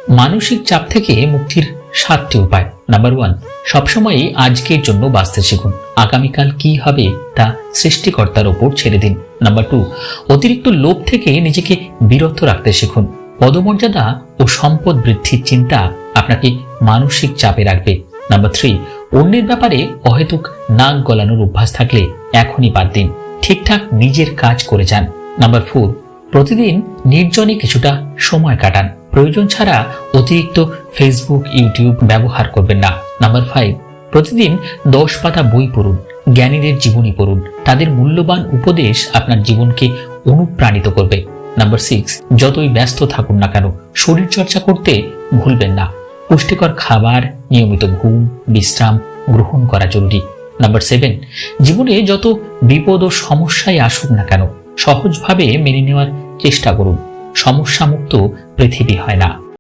মানসিক চাপ থেকে মুক্তির 7টি উপায়। নাম্বার 1, সবসময় আজকের জন্য বাঁচতে শিখুন। আগামীকাল কি হবে তা সৃষ্টিকর্তার ওপর ছেড়ে দিন। নাম্বার 2, অতিরিক্ত লোভ থেকে নিজেকে বিরত রাখতে শিখুন। পদমর্যাদা ও সম্পদ বৃদ্ধির চিন্তা আপনাকে মানসিক চাপে রাখবে। নাম্বার 3, অন্যের ব্যাপারে অহেতুক নাক গলানোর অভ্যাস থাকলে এখনই বাদ দিন, ঠিকঠাক নিজের কাজ করে যান। নাম্বার 4, প্রতিদিন নির্জনে কিছুটা সময় কাটান। প্রয়োজন ছাড়া অতিরিক্ত ফেসবুক, ইউটিউব ব্যবহার করবেন না। নাম্বার 5, প্রতিদিন 10 পাতা বই পড়ুন। জ্ঞানীদের জীবনী পড়ুন, তাদের মূল্যবান উপদেশ আপনার জীবনকে অনুপ্রাণিত করবে। নাম্বার 6, যতই ব্যস্ত থাকুন না কেন শরীর চর্চা করতে ভুলবেন না। পুষ্টিকর খাবার, নিয়মিত ঘুম, বিশ্রাম গ্রহণ করা জরুরি। নাম্বার 7, জীবনে যত বিপদ ও সমস্যায় আসুক না কেন সহজভাবে মেনে নেওয়ার চেষ্টা করুন। সমস্যামুক্ত পৃথিবী হয় না।